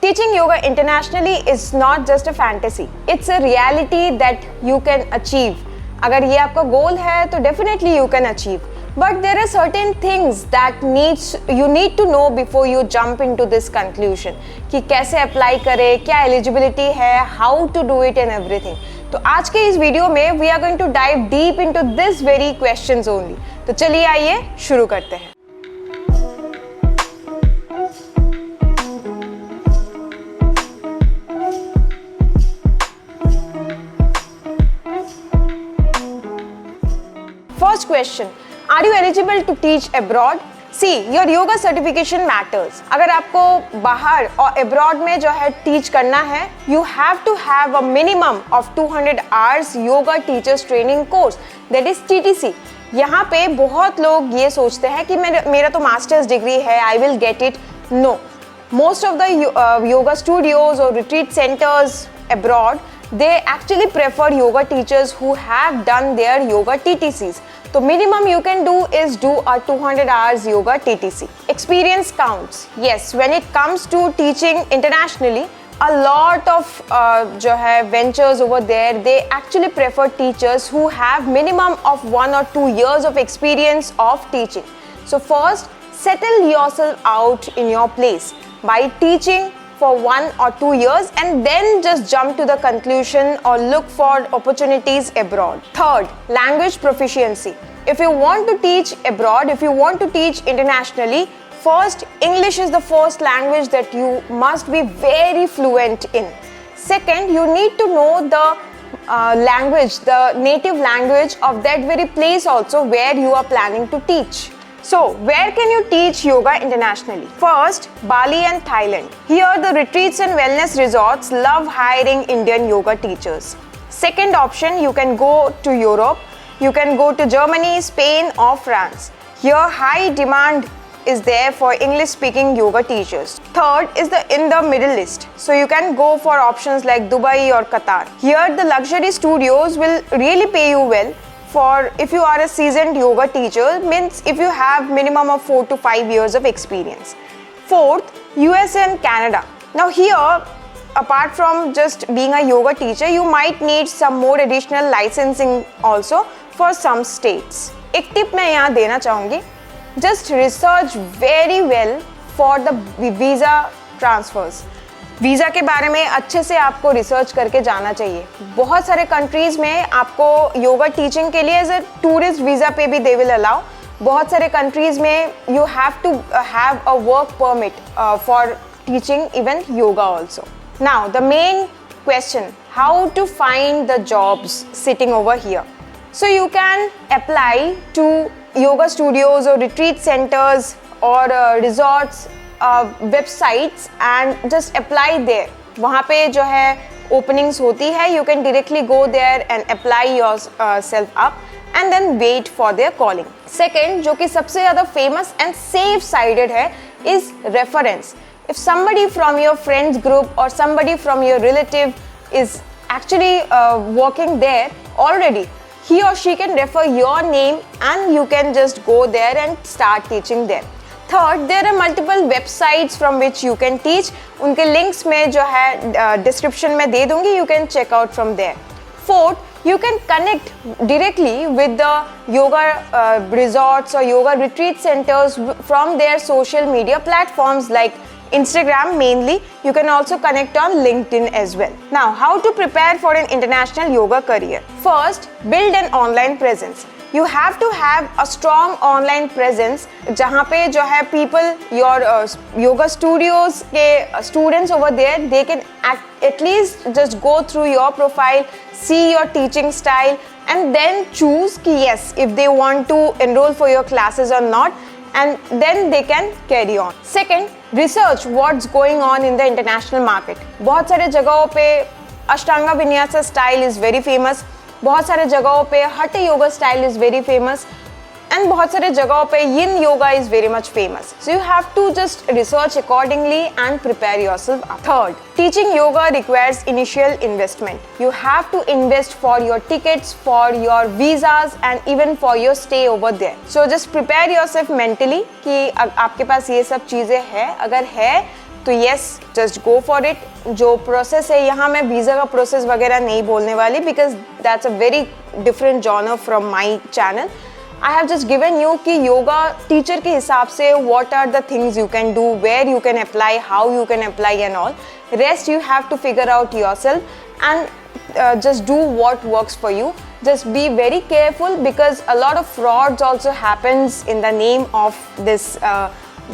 teaching yoga internationally is not just a fantasy. It's a reality that you can achieve. अगर ये आपका गोल है तो definitely you can achieve. But there are certain things that you need to know before you jump into this conclusion कि कैसे apply करें, क्या eligibility है, how to do it and everything. तो आज के इस वीडियो में we are going to dive deep into this very questions only. तो चलिए आइए शुरू करते हैं. First question, are you eligible to teach abroad? See, your yoga certification matters. अगर आपको बाहर और abroad में जो है teach करना है, you have to have a minimum of 200 hours yoga teachers training course, that is TTC. यहाँ पे बहुत लोग ये सोचते हैं कि मेरा तो master's degree है, I will get it. No, most of the yoga studios or retreat centers abroad, they actually prefer yoga teachers who have done their yoga TTCs. So minimum you can do is do a 200 hours yoga TTC. Experience counts. Yes, when it comes to teaching internationally, a lot of ventures over there, they actually prefer teachers who have minimum of 1 or 2 years of experience of teaching. So first, settle yourself out in your place by teaching for 1 or 2 years and then just jump to the conclusion or look for opportunities abroad. Third, language proficiency. If you want to teach abroad, if you want to teach internationally, first, English is the first language that you must be very fluent in. Second, you need to know the language, the native language of that very place also where you are planning to teach. So, where can you teach yoga internationally? First, Bali and Thailand. Here, the retreats and wellness resorts love hiring Indian yoga teachers. Second option, you can go to Europe. You can go to Germany, Spain or France. Here, high demand is there for English-speaking yoga teachers. Third is in the Middle East. So, you can go for options like Dubai or Qatar. Here, the luxury studios will really pay you well. For if you are a seasoned yoga teacher, means if you have minimum of 4 to 5 years of experience. Fourth, US and Canada. Now here, apart from just being a yoga teacher, you might need some more additional licensing also for some states. एक tip मैं यहाँ देना चाहूँगी, just research very well for the visa transfers. Visa के बारे में अच्छे से आपको रिसर्च करके जाना चाहिए. बहुत सारे कंट्रीज़ में आपको योगा टीचिंग के लिए एज ए टूरिस्ट वीज़ा पे भी दे विल अलाउ. बहुत सारे कंट्रीज़ में you have to have a work permit for teaching even yoga also. Now the main question, how to find the jobs sitting over here. So you can apply to yoga studios और retreat centres और resorts websites and just apply there. वहाँ पे जो है openings होती है, you can directly go there and apply yourself up and then wait for their calling. Second, जो कि सबसे ज़्यादा famous and safe sided है, is reference. If somebody from your friends group or somebody from your relative is actually working there already, he or she can refer your name and you can just go there and start teaching there. Third, there are multiple websites from which you can teach. उनके links में जो है description में दे दूँगी, you can check out from there. Fourth, you can connect directly with the yoga resorts or yoga retreat centers from their social media platforms like Instagram mainly. You can also connect on LinkedIn as well. Now, how to prepare for an international yoga career? First, build an online presence. You have to have a strong online presence जहाँ पे जो है people, your yoga studios के students over there, they can at least just go through your profile, see your teaching style and then choose कि yes, if they want to enroll for your classes or not, and then they can carry on. Second, research what's going on in the international market. बहुत सारे जगहों पे अष्टांगा vinyasa style is very famous. बहुत सारे जगहों पे hatha yoga style is very famous and बहुत सारे जगहों पे yin yoga is very much famous. So you have to just research accordingly and prepare yourself. Third, teaching yoga requires initial investment. You have to invest for your tickets, for your visas and even for your stay over there. So just prepare yourself mentally कि आपके पास ये सब चीज़ें हैं. अगर है तो yes just go for it. जो प्रोसेस है यहाँ मैं वीज़ा का प्रोसेस वगैरह नहीं बोलने वाली because that's a very different genre from my channel. I have just given you कि योगा टीचर के हिसाब से what are the things you can do, where you can apply, how you can apply and all. Rest you have to figure out yourself and just do what works for you. Just be very careful because a lot of frauds also happens in the name of this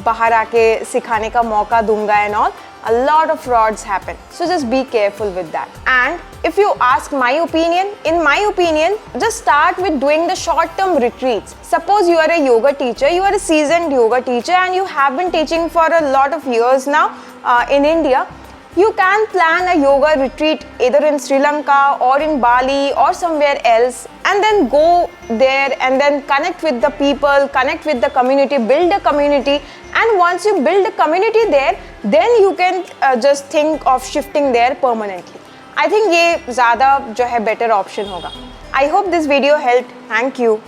bahar aake sikhane ka mauka dunga and all. A lot of frauds happen, so just be careful with that. And if you ask my opinion, in my opinion, just start with doing the short term retreats. Suppose you are a yoga teacher, you are a seasoned yoga teacher and you have been teaching for a lot of years now in India. You can plan a yoga retreat either in Sri Lanka or in Bali or somewhere else and then go there and then connect with the people, connect with the community, build a community, and once you build a community there, then you can just think of shifting there permanently. I think ये ज़्यादा जो है better option होगा. I hope this video helped. Thank you.